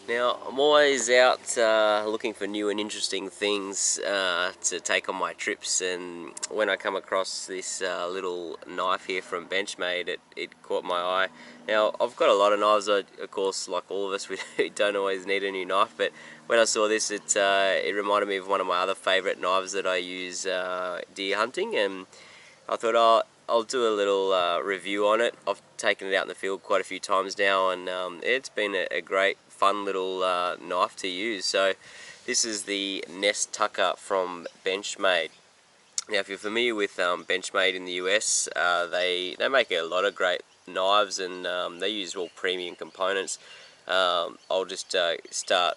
Now, I'm always out looking for new and interesting things to take on my trips, and when I come across this little knife here from Benchmade, it caught my eye. Now, I've got a lot of knives, of course, like all of us, we don't always need a new knife, but when I saw this, it reminded me of one of my other favourite knives that I use deer hunting, and I thought I'll do a little review on it. I've taken it out in the field quite a few times now, and it's been a great fun little knife to use. So this is the Nestucca from Benchmade. Now if you're familiar with Benchmade in the US, they make a lot of great knives, and they use all premium components. I'll just start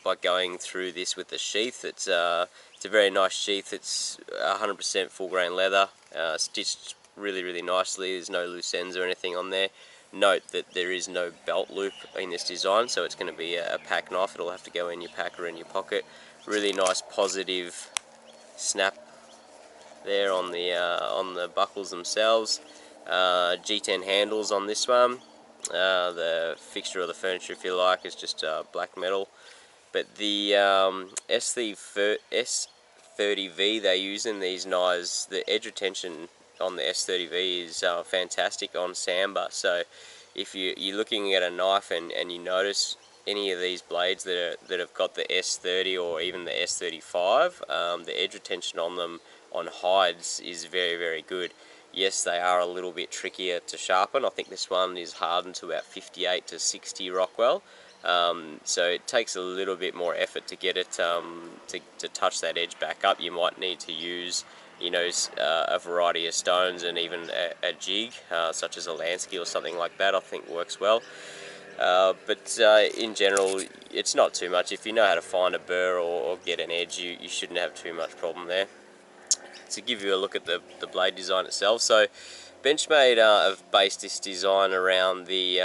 by going through this with the sheath. It's a very nice sheath. It's 100% full grain leather, stitched really nicely. There's no loose ends or anything on there. Note that there is no belt loop in this design, so it's going to be a pack knife. It'll have to go in your pack or in your pocket. Really nice positive snap there on the buckles themselves. G10 handles on this one. The fixture of the furniture, if you like, is just black metal. But the S30V they use in these knives, the edge retention on the S30V is fantastic on sambar. So if you're looking at a knife and you notice any of these blades that have got the S30 or even the S35, the edge retention on them on hides is very good. Yes, they are a little bit trickier to sharpen. I think this one is hardened to about 58 to 60 Rockwell. So it takes a little bit more effort to get it to touch that edge back up. You might need to use, you know, a variety of stones and even a jig, such as a Lansky or something like that. I think works well. But in general, it's not too much. If you know how to find a burr or get an edge, you shouldn't have too much problem there. To give you a look at the blade design itself, so Benchmade have based this design around the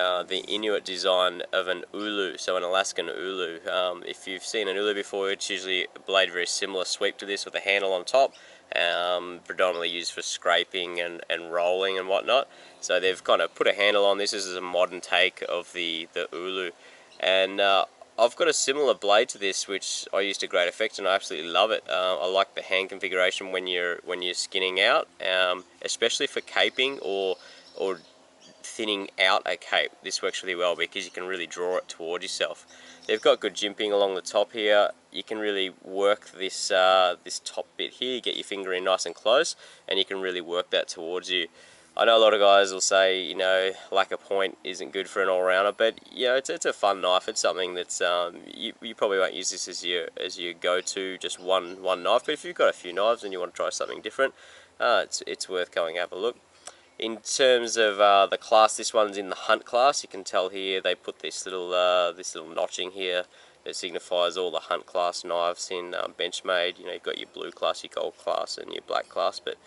Inuit design of an ulu, so an Alaskan ulu. If you've seen an ulu before, it's usually a blade very similar sweep to this with a handle on top, predominantly used for scraping and rolling and whatnot. So they've kind of put a handle on this. This is a modern take of the ulu, and I've got a similar blade to this which I use to great effect, and I absolutely love it. I like the hand configuration when you're skinning out, especially for caping or thinning out a cape. This works really well because you can really draw it toward yourself. They've got good jimping along the top here. You can really work this this top bit here, get your finger in nice and close, and you can really work that towards you. I know a lot of guys will say, you know, lack of point isn't good for an all-rounder, but you know, it's a fun knife. It's something that's you probably won't use this as your go-to, just one knife. But if you've got a few knives and you want to try something different, it's worth going have a look. In terms of the class, this one's in the hunt class. You can tell here they put this little notching here that signifies all the hunt class knives in Benchmade. You know, you've got your blue class, your gold class, and your black class, but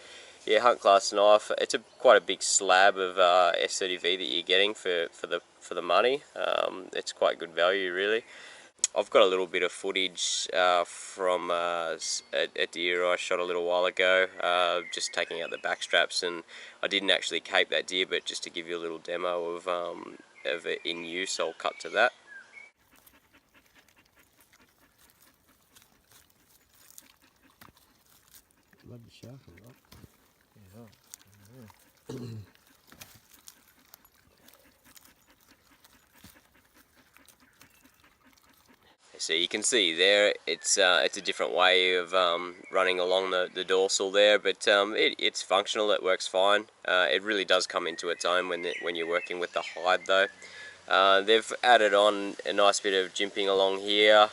yeah, hunt class knife. It's quite a big slab of S30V that you're getting for the money. It's quite good value, really. I've got a little bit of footage from a deer I shot a little while ago, just taking out the back straps, and I didn't actually cape that deer, but just to give you a little demo of it in use, I'll cut to that. Love the sharpen, right? Yeah. So you can see there, it's a different way of running along the dorsal there, but it's functional. It works fine. It really does come into its own when you're working with the hide, though. They've added on a nice bit of jimping along here.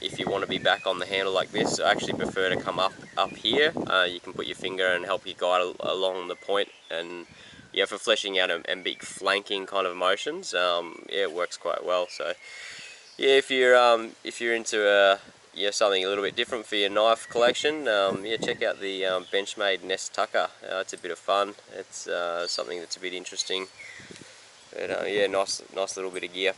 If you want to be back on the handle like this, I actually prefer to come up here. You can put your finger and help you guide along the point, and yeah, for fleshing out and big flanking kind of motions, yeah, it works quite well. So yeah, if you're into something a little bit different for your knife collection, yeah, check out the Benchmade Nestucca. It's a bit of fun. It's something that's a bit interesting. But yeah, nice little bit of gear.